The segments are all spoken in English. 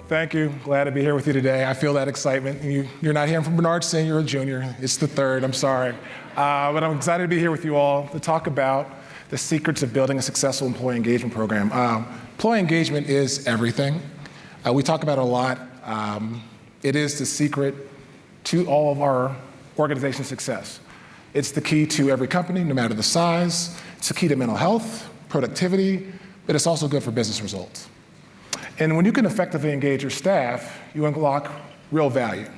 Thank you. Glad to be here with you today. I feel that excitement. You're not hearing from Bernard Senior or Junior. It's the third, I'm sorry. But I'm excited to be here with you all to talk about the secrets of building a successful employee engagement program. Employee engagement is everything. We talk about it a lot. It is the secret to all of our organization's success. It's the key to every company, no matter the size. It's the key to mental health, productivity, but it's also good for business results. And when you can effectively engage your staff, you unlock real value.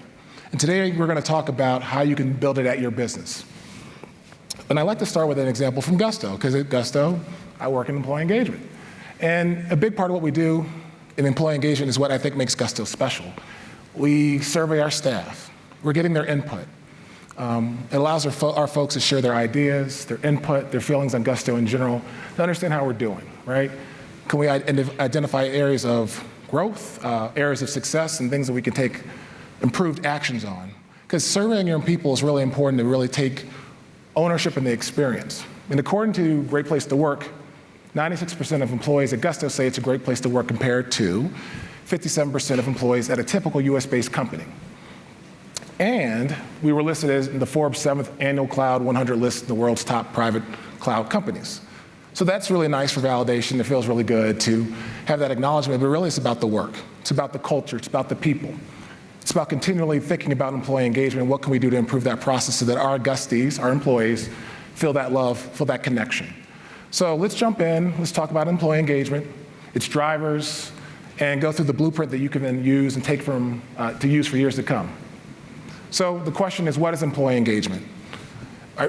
And today we're going to talk about how you can build it at your business. And I'd like to start with an example from Gusto, because at Gusto, I work in employee engagement. And a big part of what we do in employee engagement is what I think makes Gusto special. We survey our staff. We're getting their input. It allows our folks to share their ideas, their input, their feelings on Gusto in general, to understand how we're doing, right? Can we identify areas of growth, areas of success, and things that we can take improved actions on? Because surveying your people is really important to really take ownership in the experience. And according to Great Place to Work, 96% of employees at Gusto say it's a great place to work compared to 57% of employees at a typical US-based company. And we were listed as in the Forbes 7th Annual Cloud 100 list of the world's top private cloud companies. So that's really nice for validation. It feels really good to have that acknowledgement, but really it's about the work. It's about the culture. It's about the people. It's about continually thinking about employee engagement. What can we do to improve that process so that our Gusties, our employees, feel that love, feel that connection? So let's jump in. Let's talk about employee engagement, its drivers, and go through the blueprint that you can then use and take from, to use for years to come. So the question is, what is employee engagement?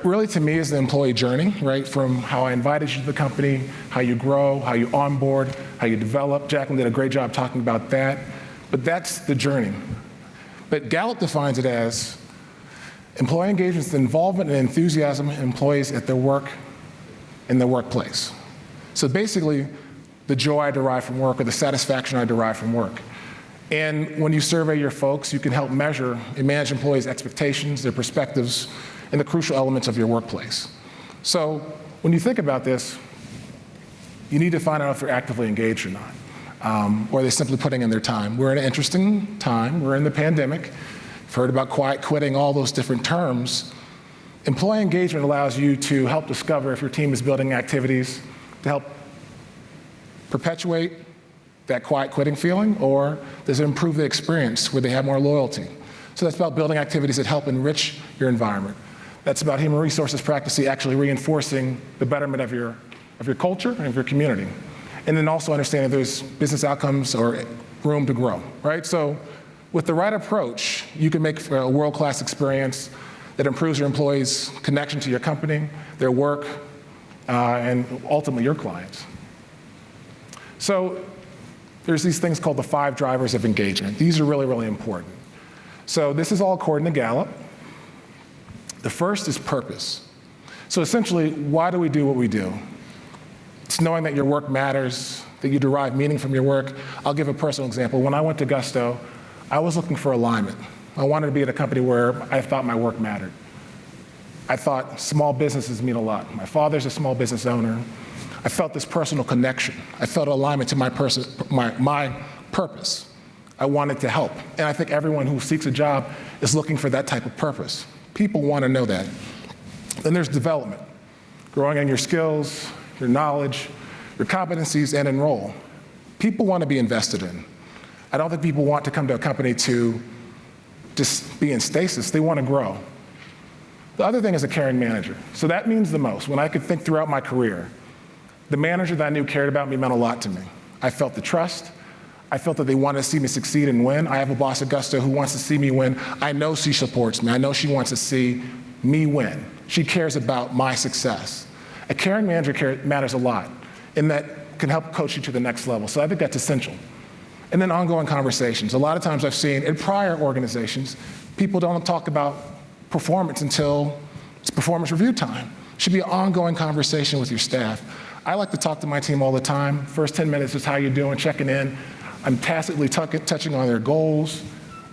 Really, to me, is the employee journey, right? From how I invited you to the company, how you grow, how you onboard, how you develop. Jacqueline did a great job talking about that. But that's the journey. But Gallup defines it as employee engagement is the involvement and enthusiasm in employees at their work, in their workplace. So basically, the joy I derive from work or the satisfaction I derive from work. And when you survey your folks, you can help measure and manage employees' expectations, their perspectives, and the crucial elements of your workplace. So when you think about this, you need to find out if they're actively engaged or not, or they're simply putting in their time. We're in an interesting time. We're in the pandemic. You've heard about quiet quitting, all those different terms. Employee engagement allows you to help discover if your team is building activities to help perpetuate that quiet quitting feeling, or does it improve the experience where they have more loyalty? So that's about building activities that help enrich your environment. That's about human resources practicing actually reinforcing the betterment of your culture and of your community. And then also understanding there's business outcomes or room to grow, right? So with the right approach, you can make a world-class experience that improves your employees' connection to your company, their work, and ultimately your clients. So there's these things called the 5 drivers of engagement. These are really, really important. So this is all according to Gallup. The first is purpose. So essentially, why do we do what we do? It's knowing that your work matters, that you derive meaning from your work. I'll give a personal example. When I went to Gusto, I was looking for alignment. I wanted to be at a company where I thought my work mattered. I thought small businesses mean a lot. My father's a small business owner. I felt this personal connection. I felt alignment to my purpose. I wanted to help. And I think everyone who seeks a job is looking for that type of purpose. People want to know that. Then there's development, growing in your skills, your knowledge, your competencies, and enroll. People want to be invested in. I don't think people want to come to a company to just be in stasis. They want to grow. The other thing is a caring manager. So that means the most. When I could think throughout my career, the manager that I knew cared about me meant a lot to me. I felt the trust. I felt that they wanted to see me succeed and win. I have a boss at Gusto who wants to see me win. I know she supports me. I know she wants to see me win. She cares about my success. A caring manager matters a lot, and that can help coach you to the next level. So I think that's essential. And then ongoing conversations. A lot of times I've seen in prior organizations, people don't talk about performance until it's performance review time. It should be an ongoing conversation with your staff. I like to talk to my team all the time. First 10 minutes is how you doing, checking in. I'm tacitly touching on their goals,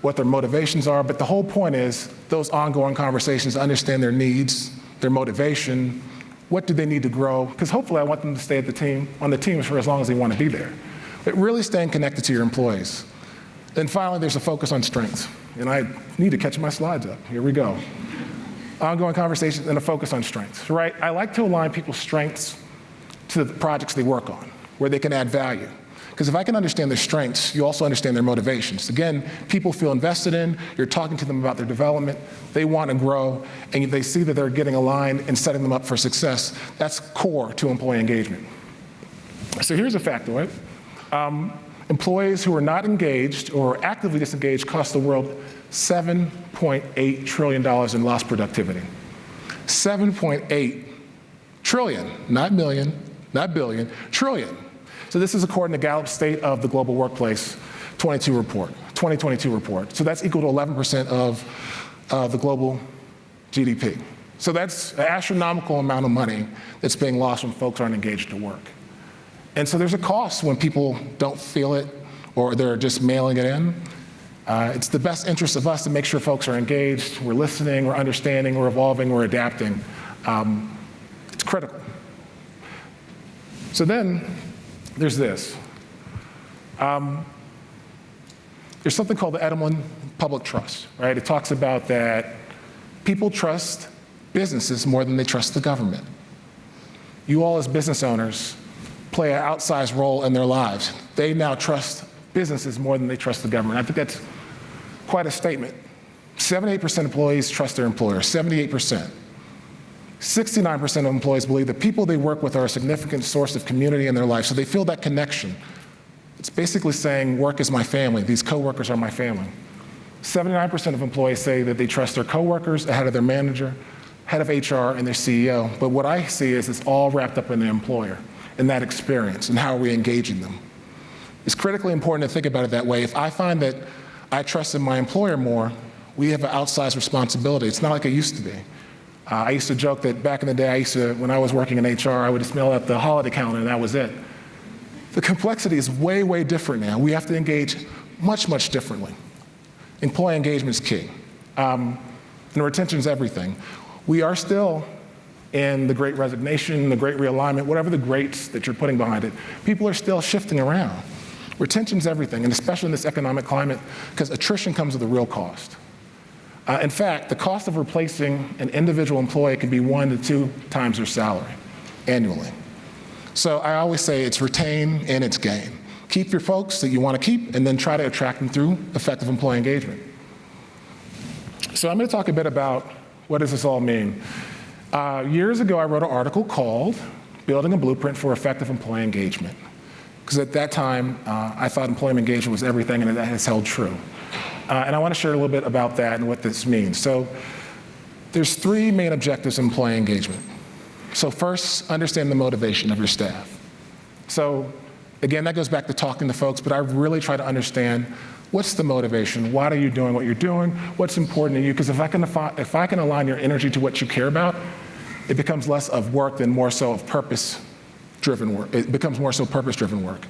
what their motivations are, but the whole point is those ongoing conversations, understand their needs, their motivation, what do they need to grow, because hopefully I want them to stay on the team for as long as they want to be there. But really staying connected to your employees. Then finally, there's a focus on strengths. And I need to catch my slides up. Here we go. Ongoing conversations and a focus on strengths, right? I like to align people's strengths to the projects they work on, where they can add value. Because if I can understand their strengths, you also understand their motivations. Again, people feel invested in, you're talking to them about their development, they want to grow, and they see that they're getting aligned and setting them up for success. That's core to employee engagement. So here's a factoid. Employees who are not engaged or actively disengaged cost the world $7.8 trillion in lost productivity. 7.8 trillion, not million, not billion, trillion. So this is according to Gallup's State of the Global Workplace 2022 report. So that's equal to 11% of the global GDP. So that's an astronomical amount of money that's being lost when folks aren't engaged at work. And so there's a cost when people don't feel it or they're just mailing it in. It's the best interest of us to make sure folks are engaged, we're listening, we're understanding, we're evolving, we're adapting. It's critical. So then there's this. There's something called the Edelman public trust, right? It talks about that people trust businesses more than they trust the government. You all as business owners play an outsized role in their lives. They now trust businesses more than they trust the government. I think that's quite a statement. 78% of employees trust their employer, 78%. 69% of employees believe that people they work with are a significant source of community in their life, so they feel that connection. It's basically saying work is my family, these coworkers are my family. 79% of employees say that they trust their coworkers ahead of their manager, head of HR, and their CEO. But what I see is it's all wrapped up in the employer, in that experience, and how are we engaging them. It's critically important to think about it that way. If I find that I trust in my employer more, we have an outsized responsibility. It's not like it used to be. I used to joke that back in the day, when I was working in HR, I would just mail out the holiday calendar and that was it. The complexity is way, way different now. We have to engage much, much differently. Employee engagement is key. And retention is everything. We are still in the great resignation, the great realignment, whatever the greats that you're putting behind it. People are still shifting around. Retention is everything, and especially in this economic climate, because attrition comes with a real cost. In fact, the cost of replacing an individual employee can be 1 to 2 times their salary annually. So I always say it's retain and it's gain. Keep your folks that you want to keep, and then try to attract them through effective employee engagement. So I'm going to talk a bit about what does this all mean. Years ago, I wrote an article called Building a Blueprint for Effective Employee Engagement. Because at that time, I thought employee engagement was everything, and that has held true. And I want to share a little bit about that and what this means. So there's 3 main objectives in employee engagement. So first, understand the motivation of your staff. So again, that goes back to talking to folks, but I really try to understand what's the motivation? Why are you doing what you're doing? What's important to you? Because if I can align your energy to what you care about, it becomes less of work than more so of purpose-driven work. It becomes more so purpose-driven work.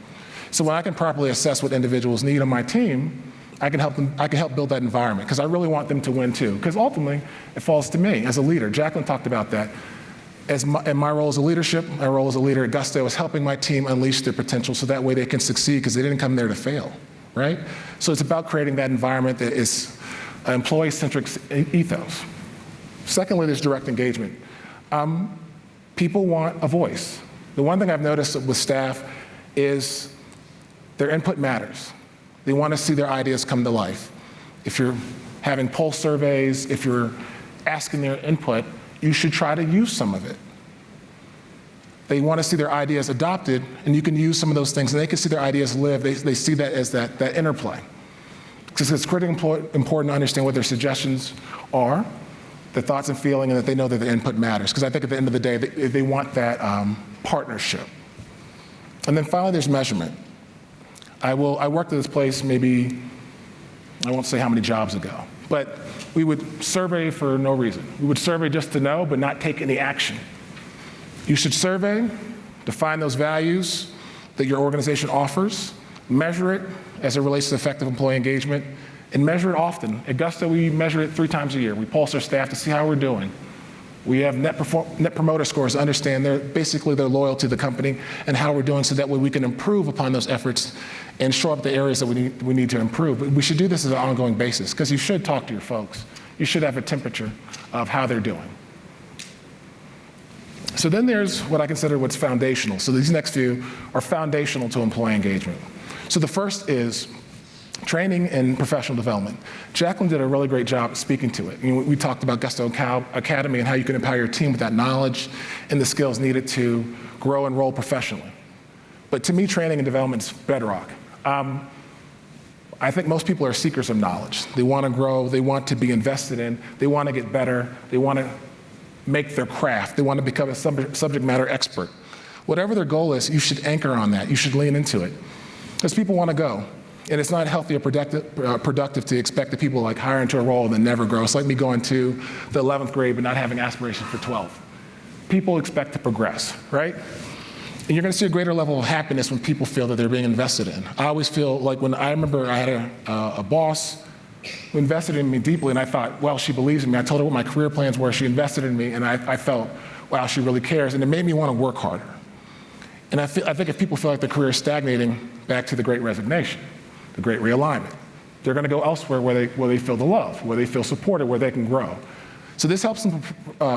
So when I can properly assess what individuals need on my team, I can help build that environment, because I really want them to win too. Because ultimately, it falls to me as a leader. Jacqueline talked about that. In my role as a leadership, my role as a leader at Gusto is helping my team unleash their potential so that way they can succeed, because they didn't come there to fail, right? So it's about creating that environment that is an employee-centric ethos. Secondly, there's direct engagement. People want a voice. The one thing I've noticed with staff is their input matters. They want to see their ideas come to life. If you're having pulse surveys, if you're asking their input, you should try to use some of it. They want to see their ideas adopted, and you can use some of those things, and they can see their ideas live. They see that as that interplay. Because it's critically important to understand what their suggestions are, their thoughts and feeling, and that they know that their input matters. Because I think at the end of the day, they want that partnership. And then finally, there's measurement. I worked at this place maybe, I won't say how many jobs ago, but we would survey for no reason. We would survey just to know, but not take any action. You should survey, define those values that your organization offers, measure it as it relates to effective employee engagement, and measure it often. At Gusto, we measure it 3 times a year. We pulse our staff to see how we're doing. We have net promoter scores to understand basically their loyalty to the company and how we're doing, so that way we can improve upon those efforts and show up the areas that we need to improve. But we should do this as an ongoing basis, because you should talk to your folks. You should have a temperature of how they're doing. So then there's what I consider what's foundational. So these next few are foundational to employee engagement. So the first is training and professional development. Jacqueline did a really great job speaking to it. We talked about Gusto Academy and how you can empower your team with that knowledge and the skills needed to grow and roll professionally. But to me, training and development is bedrock. I think most people are seekers of knowledge. They want to grow, they want to be invested in, they want to get better, they want to make their craft, they want to become a subject matter expert. Whatever their goal is, you should anchor on that, you should lean into it. Because people want to go. And it's not healthy or productive to expect that people like hire into a role and then never grow. It's like me going to the 11th grade but not having aspirations for 12. People expect to progress, right? And you're going to see a greater level of happiness when people feel that they're being invested in. I always feel like when I remember I had a boss who invested in me deeply, and I thought, well, she believes in me. I told her what my career plans were. She invested in me, and I felt, wow, she really cares. And it made me want to work harder. And I think if people feel like their career is stagnating, back to the Great Resignation, the Great Realignment, they're going to go elsewhere where they feel the love, where they feel supported, where they can grow. So this helps them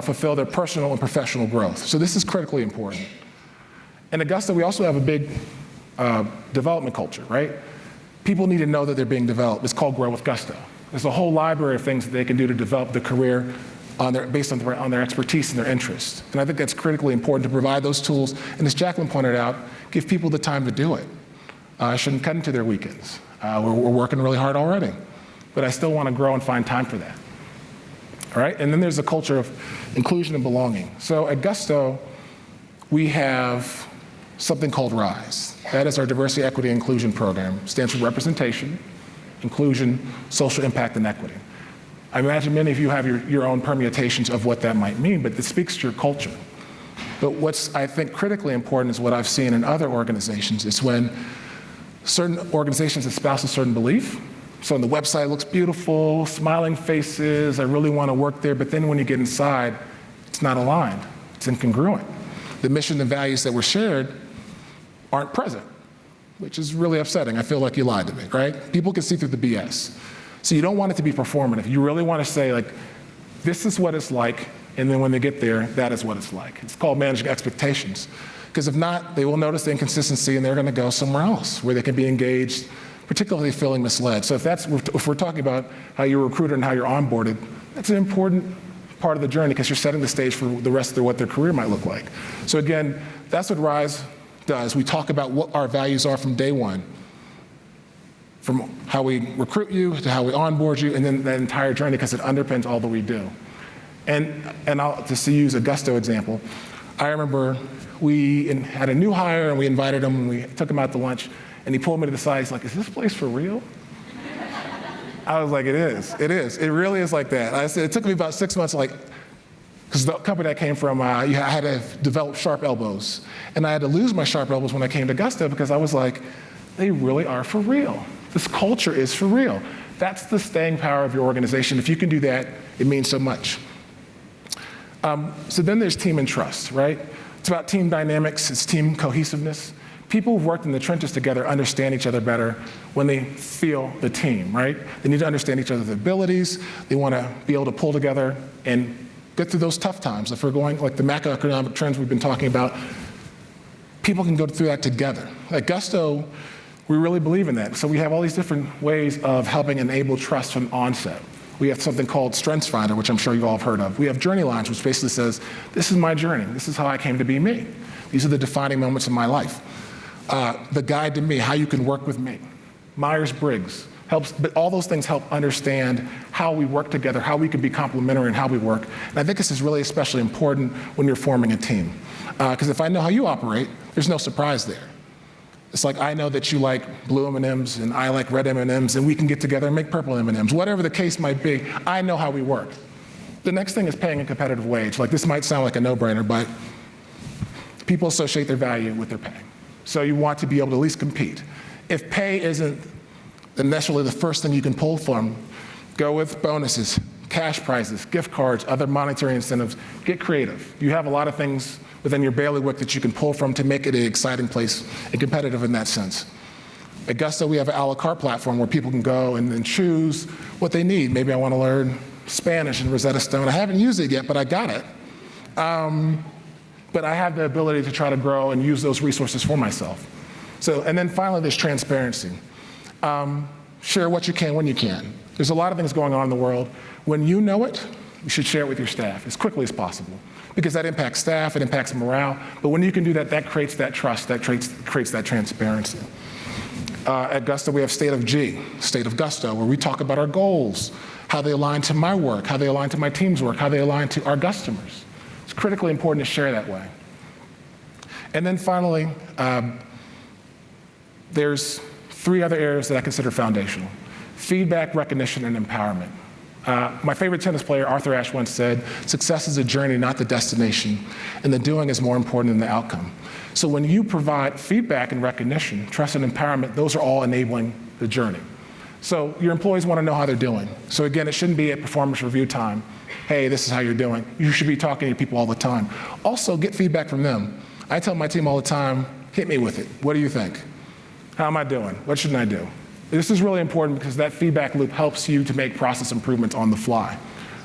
fulfill their personal and professional growth. So this is critically important. In Augusta, we also have a big development culture, right? People need to know that they're being developed. It's called Grow with Gusto. There's a whole library of things that they can do to develop their career based on their expertise and their interests. And I think that's critically important, to provide those tools. And as Jacqueline pointed out, give people the time to do it. I shouldn't cut into their weekends. We're working really hard already. But I still want to grow and find time for that. All right? And then there's a culture of inclusion and belonging. So at Gusto, we have something called RISE. That is our Diversity, Equity, and Inclusion program. It stands for Representation, Inclusion, Social Impact, and Equity. I imagine many of you have your own permutations of what that might mean, but it speaks to your culture. But what's, I think, critically important is what I've seen in other organizations is when certain organizations espouse a certain belief. So on the website, it looks beautiful, smiling faces, I really want to work there, but then when you get inside, it's not aligned, it's incongruent. The mission and values that were shared aren't present, which is really upsetting. I feel like you lied to me, right? People can see through the BS. So you don't want it to be performative. You really want to say, like, this is what it's like, and then when they get there, that is what it's like. It's called managing expectations. Because if not, they will notice the inconsistency and they're going to go somewhere else where they can be engaged, particularly feeling misled. So if we're talking about how you're recruited and how you're onboarded, that's an important part of the journey, because you're setting the stage for the rest of what their career might look like. So again, that's what RISE does. We talk about what our values are from day one, from how we recruit you to how we onboard you, and then that entire journey, because it underpins all that we do. And I'll just to use a Gusto example. I remember we had a new hire and we invited him and we took him out to lunch, and he pulled me to the side. He's like, "Is this place for real?" I was like, it is. It really is like that. I said, it took me about 6 months, because the company I came from, I had to develop sharp elbows. And I had to lose my sharp elbows when I came to Gusto, because I was like, they really are for real. This culture is for real. That's the staying power of your organization. If you can do that, it means so much. So then there's team and trust, right? It's about team dynamics, it's team cohesiveness. People who've worked in the trenches together understand each other better when they feel the team, right? They need to understand each other's abilities. They want to be able to pull together and get through those tough times. If we're going, like the macroeconomic trends we've been talking about, people can go through that together. At Gusto, we really believe in that. So we have all these different ways of helping enable trust from onset. We have something called Strengths Finder, which I'm sure you all have heard of. We have journey lines, which basically says, this is my journey. This is how I came to be me. These are the defining moments of my life. The guide to me, how you can work with me. Myers-Briggs helps, but all those things help understand how we work together, how we can be complementary in how we work. And I think this is really especially important when you're forming a team. Because if I know how you operate, there's no surprise there. It's like, I know that you like blue M&Ms and I like red M&Ms, and we can get together and make purple M&Ms. Whatever the case might be, I know how we work. The next thing is paying a competitive wage. Like, this might sound like a no-brainer, but people associate their value with their pay. So you want to be able to at least compete. If pay isn't necessarily the first thing you can pull from, go with bonuses, cash prizes, gift cards, other monetary incentives. Get creative. You have a lot of things within your bailiwick that you can pull from to make it an exciting place and competitive in that sense. At Gusto, we have an a la carte platform where people can go and choose what they need. Maybe I want to learn Spanish in Rosetta Stone. I haven't used it yet, but I got it. But I have the ability to try to grow and use those resources for myself. So, and then finally, there's transparency. Share what you can when you can. There's a lot of things going on in the world. When you know it, you should share it with your staff as quickly as possible, because that impacts staff, it impacts morale. But when you can do that, that creates that trust, that creates that transparency. At Gusto, we have State of G, State of Gusto, where we talk about our goals, how they align to my work, how they align to my team's work, how they align to our customers. It's critically important to share that way. And then finally, there's 3 other areas that I consider foundational: feedback, recognition, and empowerment. My favorite tennis player, Arthur Ashe, once said, "Success is a journey, not the destination, and the doing is more important than the outcome." So when you provide feedback and recognition, trust and empowerment, those are all enabling the journey. So your employees want to know how they're doing. So again, it shouldn't be at performance review time. Hey, this is how you're doing. You should be talking to people all the time. Also, get feedback from them. I tell my team all the time, hit me with it. What do you think? How am I doing? What shouldn't I do? This is really important because that feedback loop helps you to make process improvements on the fly,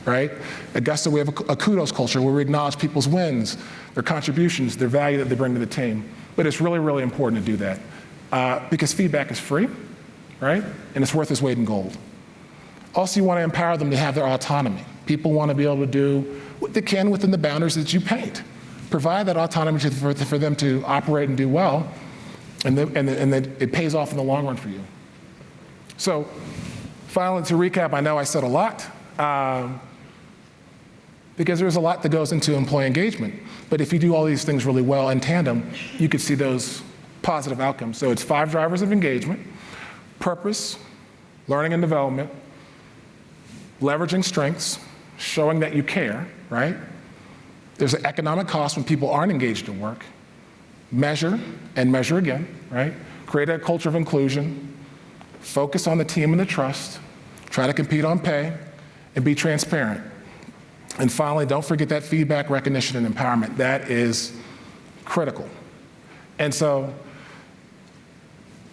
right? At Gusto, we have a kudos culture where we acknowledge people's wins, their contributions, their value that they bring to the team. But it's really, really important to do that because feedback is free, right? And it's worth its weight in gold. Also, you want to empower them to have their autonomy. People want to be able to do what they can within the boundaries that you paint. Provide that autonomy for them to operate and do well, and then it pays off in the long run for you. So, finally, to recap, I know I said a lot, because there's a lot that goes into employee engagement. But if you do all these things really well in tandem, you could see those positive outcomes. So it's 5 drivers of engagement: purpose, learning and development, leveraging strengths, showing that you care, right? There's an economic cost when people aren't engaged in work. Measure and measure again, right? Create a culture of inclusion. Focus on the team and the trust. Try to compete on pay and be transparent. And finally, don't forget that feedback, recognition, and empowerment. That is critical. And so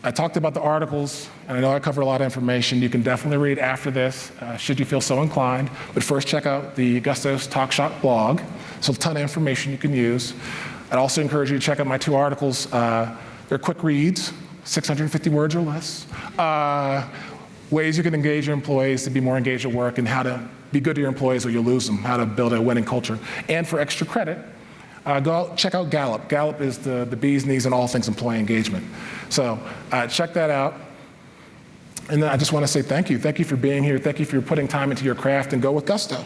I talked about the articles, and I know I covered a lot of information. You can definitely read after this, should you feel so inclined. But first, check out the Gusto's Talk Shop blog. There's a ton of information you can use. I'd also encourage you to check out my 2 articles. They're quick reads, 650 words or less. Ways you can engage your employees to be more engaged at work, and how to be good to your employees or you'll lose them, how to build a winning culture. And for extra credit, go out, check out Gallup. Gallup is the bee's knees in all things employee engagement. So check that out. And then I just want to say thank you. Thank you for being here. Thank you for putting time into your craft, and go with Gusto.